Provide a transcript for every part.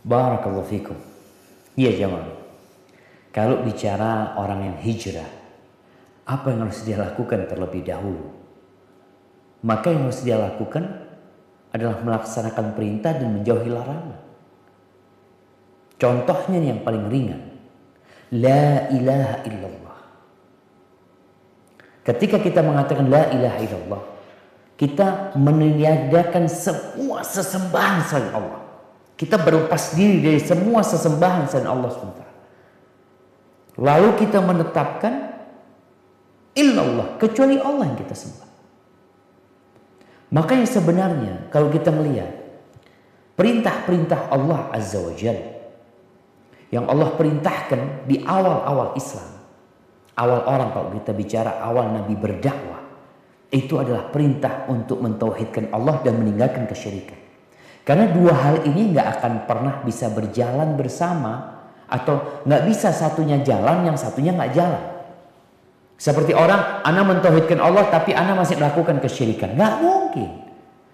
Barakallahu fikum. Iya jemaah. Kalau bicara orang yang hijrah, apa yang harus dia lakukan terlebih dahulu? Maka yang harus dia lakukan adalah melaksanakan perintah dan menjauhi larangan. Contohnya yang paling ringan. La ilaha illallah. Ketika kita mengatakan la ilaha illallah, kita meniadakan semua sesembahan selain Allah. Kita berlepas diri dari semua sesembahan selain Allah SWT. Lalu kita menetapkan illallah, kecuali Allah yang kita sembah. Makanya sebenarnya kalau kita melihat perintah-perintah Allah Azza wa Jalla yang Allah perintahkan di awal-awal Islam, awal orang kalau kita bicara awal Nabi berdakwah, itu adalah perintah untuk mentauhidkan Allah dan meninggalkan kesyirikan. Karena dua hal ini nggak akan pernah bisa berjalan bersama, atau nggak bisa satunya jalan yang satunya nggak jalan. Seperti orang, ana mentauhidkan Allah tapi ana masih melakukan kesyirikan, nggak mungkin.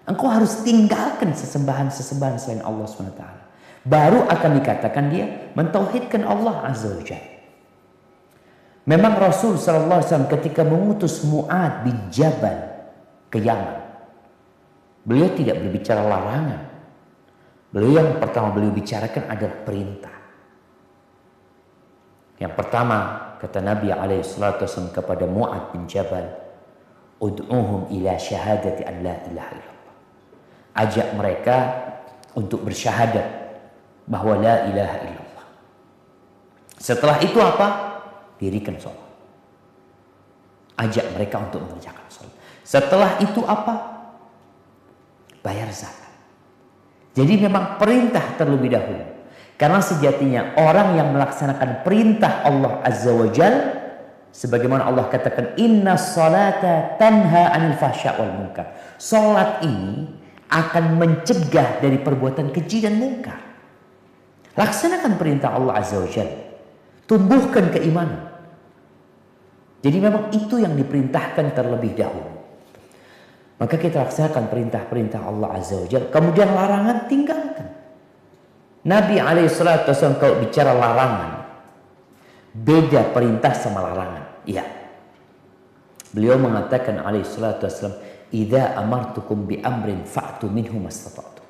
Engkau harus tinggalkan sesembahan-sesembahan selain Allah SWT. Baru akan dikatakan dia mentauhidkan Allah Azza wa Jalla. Memang Rasul SAW ketika mengutus Mu'ad bin Jabal ke Yaman, beliau tidak berbicara larangan. Beliau yang pertama beliau bicarakan adalah perintah. Yang pertama kata Nabi SAW kepada Mu'ad bin Jabal, ud'uhum ila syahadati an la ilaha illallah. Ajak mereka untuk bersyahadat bahwa la ilaha illallah. Setelah itu apa? Dirikan sholat. Ajak mereka untuk mengerjakan sholat. Setelah itu apa? Bayar zakat. Jadi memang perintah terlebih dahulu. Karena sejatinya orang yang melaksanakan perintah Allah Azza wa Jalla, sebagaimana Allah katakan, inna salata tanha anil fahsya wal munkar. Salat ini akan mencegah dari perbuatan keji dan mungkar. Laksanakan perintah Allah Azza wa Jalla. Tumbuhkan keimanan. Jadi memang itu yang diperintahkan terlebih dahulu. Maka kita laksanakan perintah-perintah Allah Azza wa Jalla. Kemudian larangan tinggalkan. Nabi SAW kalau bicara larangan, beda perintah sama larangan. Iya. Beliau mengatakan SAW, idza amartukum bi amrin fa'tu minhu mastata'tu.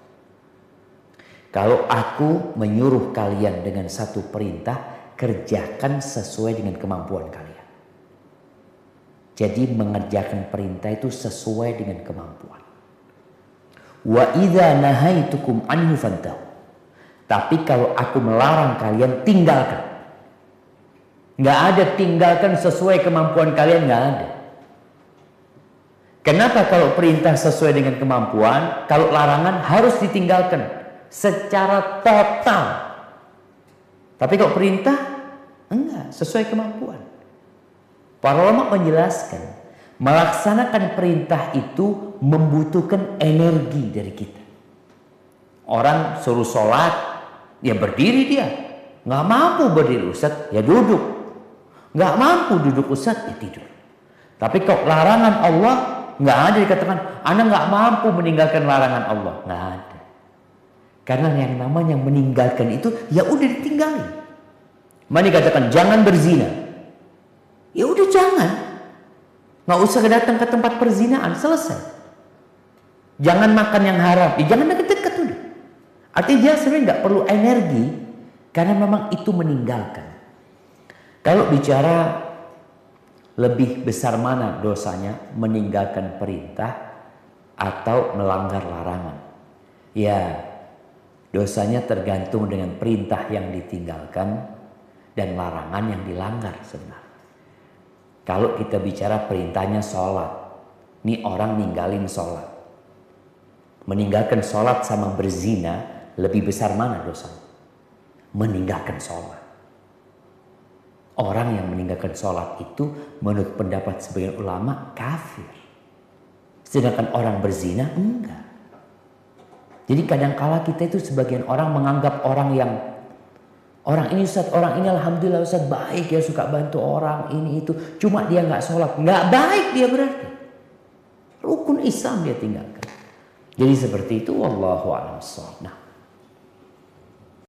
Kalau aku menyuruh kalian dengan satu perintah, kerjakan sesuai dengan kemampuan kalian. Jadi mengerjakan perintah itu sesuai dengan kemampuan. Wa idza nahaitukum anhu fantahu. Tapi kalau aku melarang kalian, tinggalkan. Nggak ada tinggalkan sesuai kemampuan kalian, nggak ada. Kenapa kalau perintah sesuai dengan kemampuan, kalau larangan harus ditinggalkan secara total. Tapi kalau perintah, enggak, sesuai kemampuan. Para ulama menjelaskan, melaksanakan perintah itu membutuhkan energi dari kita. Orang suruh sholat, ya berdiri dia. Nggak mampu berdiri Ustaz, ya duduk. Nggak mampu duduk Ustaz, ya tidur. Tapi kok larangan Allah, nggak ada dikatakan, Anda nggak mampu meninggalkan larangan Allah. Nggak ada. Karena yang namanya meninggalkan itu, ya udah ditinggalin. Mana dikatakan, jangan berzina. Ya udah jangan. Nggak usah datang ke tempat perzinaan, selesai. Jangan makan yang haram, ya jangan deket-deket udah. Artinya dia sebenarnya nggak perlu energi, karena memang itu meninggalkan. Kalau bicara lebih besar mana dosanya, meninggalkan perintah atau melanggar larangan? Ya, dosanya tergantung dengan perintah yang ditinggalkan dan larangan yang dilanggar sebenarnya. Kalau kita bicara perintahnya sholat, ini orang ninggalin sholat. Meninggalkan sholat sama berzina, lebih besar mana dosanya? Meninggalkan sholat. Orang yang meninggalkan sholat itu menurut pendapat sebagian ulama kafir. Sedangkan orang berzina enggak. Jadi kadangkala kita itu sebagian orang menganggap orang yang, orang ini Ustaz, orang ini alhamdulillah Ustaz baik ya, suka bantu orang ini itu, cuma dia nggak sholat, nggak baik dia berarti. Rukun Islam dia tinggalkan. Jadi seperti itu, wallahu a'lam. Nah.